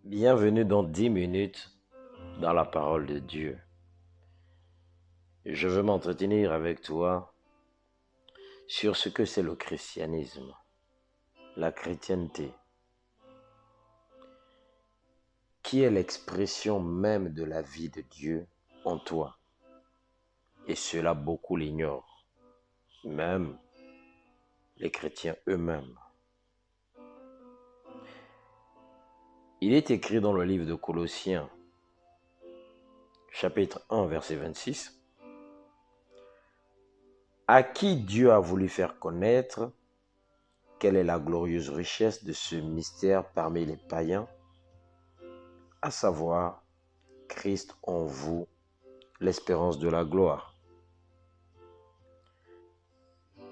Bienvenue dans 10 minutes dans la parole de Dieu. Je veux m'entretenir avec toi sur ce que c'est le christianisme, la chrétienté, qui est l'expression même de la vie de Dieu en toi. Et cela, beaucoup l'ignorent, même les chrétiens eux-mêmes. Il est écrit dans le livre de Colossiens, chapitre 1, verset 26, à qui Dieu a voulu faire connaître quelle est la glorieuse richesse de ce mystère parmi les païens, à savoir Christ en vous, l'espérance de la gloire.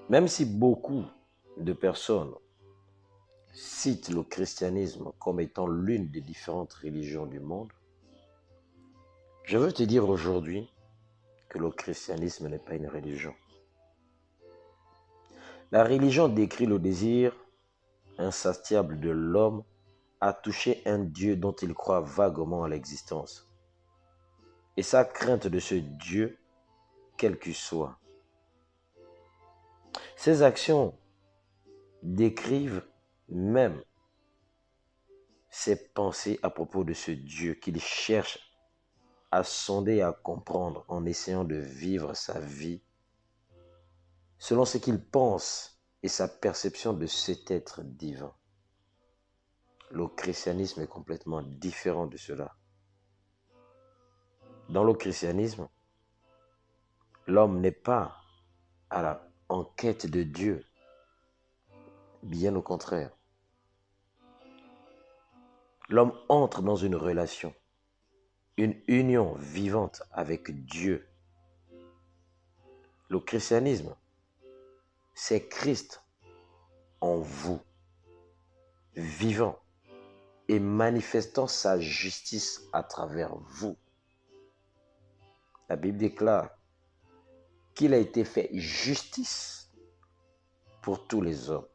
Même si beaucoup de personnes citent le christianisme comme étant l'une des différentes religions du monde, je veux te dire aujourd'hui que le christianisme n'est pas une religion. La religion décrit le désir insatiable de l'homme à toucher un Dieu dont il croit vaguement à l'existence, et sa crainte de ce Dieu, quel qu'il soit. Ces actions décrivent même ses pensées à propos de ce Dieu qu'il cherche à sonder et à comprendre en essayant de vivre sa vie selon ce qu'il pense et sa perception de cet être divin. Le christianisme est complètement différent de cela. Dans le christianisme, l'homme n'est pas en quête de Dieu, bien au contraire. L'homme entre dans une relation, une union vivante avec Dieu. Le christianisme, c'est Christ en vous, vivant et manifestant sa justice à travers vous. La Bible déclare qu'il a été fait justice pour tous les hommes.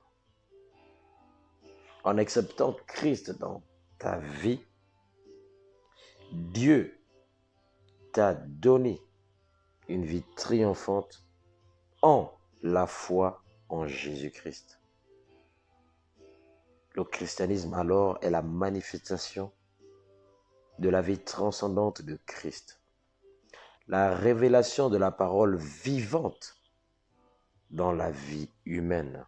En acceptant Christ dans ta vie, Dieu t'a donné une vie triomphante en la foi en Jésus-Christ. Le christianisme alors est la manifestation de la vie transcendante de Christ, la révélation de la parole vivante dans la vie humaine.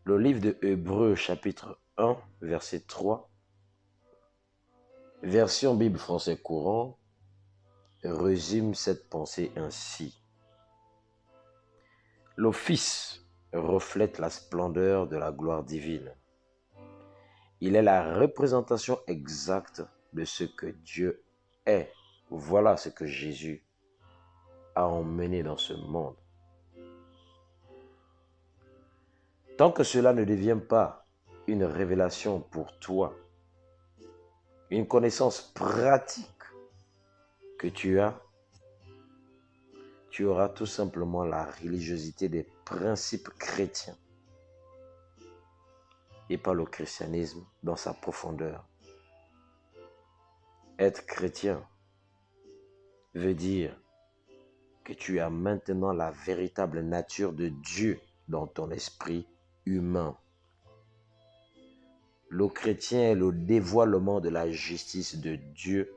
Le livre de Hébreux chapitre 1, verset 3, version Bible français courant, résume cette pensée ainsi. Le Fils reflète la splendeur de la gloire divine. Il est la représentation exacte de ce que Dieu est. Voilà ce que Jésus a emmené dans ce monde. Tant que cela ne devient pas une révélation pour toi, une connaissance pratique que tu auras tout simplement la religiosité des principes chrétiens et pas le christianisme dans sa profondeur. Être chrétien veut dire que tu as maintenant la véritable nature de Dieu dans ton esprit humain. Le chrétien est le dévoilement de la justice de Dieu,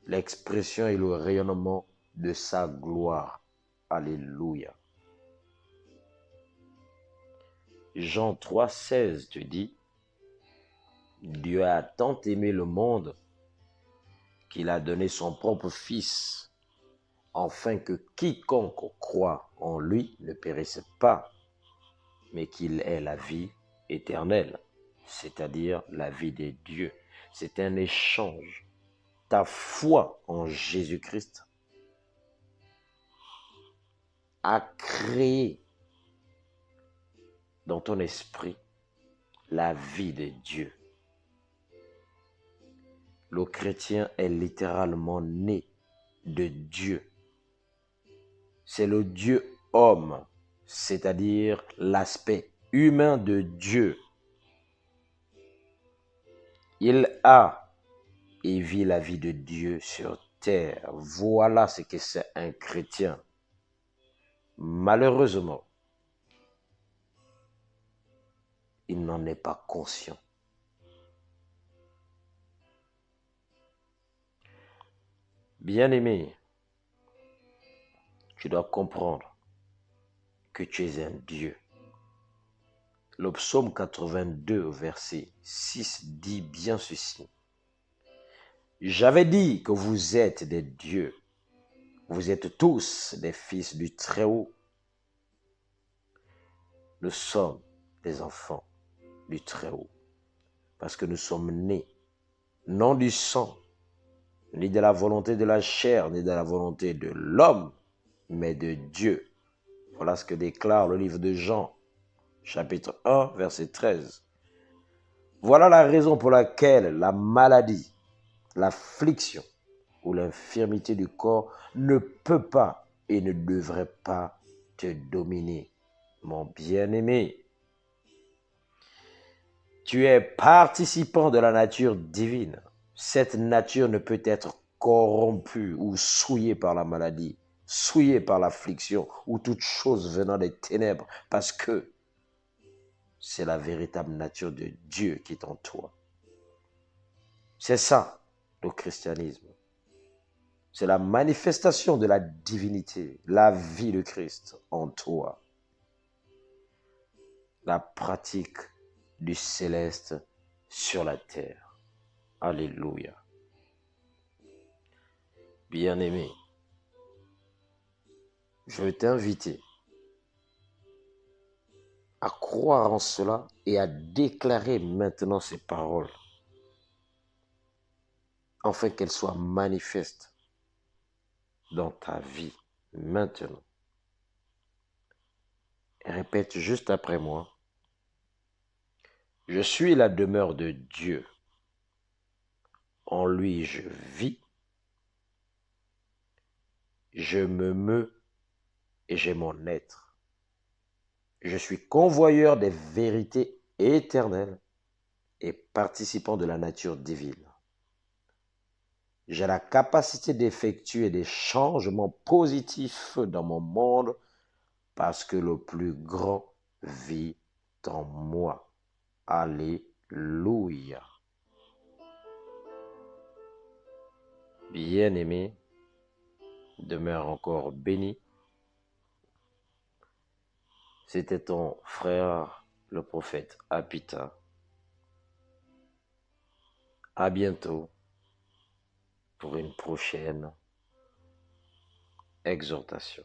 l'expression et le rayonnement de sa gloire. Alléluia. Jean 3,16 te dit, Dieu a tant aimé le monde qu'il a donné son propre Fils, afin que quiconque croit en lui ne périsse pas, mais qu'il ait la vie éternelle, c'est-à-dire la vie des dieux. C'est un échange. Ta foi en Jésus-Christ a créé dans ton esprit la vie de Dieu. Le chrétien est littéralement né de Dieu. C'est le Dieu homme, c'est-à-dire l'aspect humain de Dieu Il a et vit la vie de Dieu sur terre. Voilà ce que c'est un chrétien. Malheureusement, il n'en est pas conscient. Bien-aimé, tu dois comprendre que tu es un Dieu. Le psaume 82, verset 6 dit bien ceci. J'avais dit que vous êtes des dieux. Vous êtes tous des fils du Très-Haut. Nous sommes des enfants du Très-Haut parce que nous sommes nés, non du sang, ni de la volonté de la chair, ni de la volonté de l'homme, mais de Dieu. Voilà ce que déclare le livre de Jean, chapitre 1, verset 13. Voilà la raison pour laquelle la maladie, l'affliction ou l'infirmité du corps ne peut pas et ne devrait pas te dominer. Mon bien-aimé, tu es participant de la nature divine. Cette nature ne peut être corrompue ou souillée par la maladie, souillée par l'affliction ou toute chose venant des ténèbres, parce que c'est la véritable nature de Dieu qui est en toi. C'est ça, le christianisme. C'est la manifestation de la divinité, la vie de Christ en toi. La pratique du céleste sur la terre. Alléluia. Bien-aimé, je veux t'inviter à croire en cela et à déclarer maintenant ces paroles, afin qu'elles soient manifestes dans ta vie maintenant. Et répète juste après moi. Je suis la demeure de Dieu. En lui je vis, je me meus et j'ai mon être. Je suis convoyeur des vérités éternelles et participant de la nature divine. J'ai la capacité d'effectuer des changements positifs dans mon monde parce que le plus grand vit en moi. Alléluia. Bien-aimé, demeure encore béni. C'était ton frère, le prophète Apita. À bientôt pour une prochaine exhortation.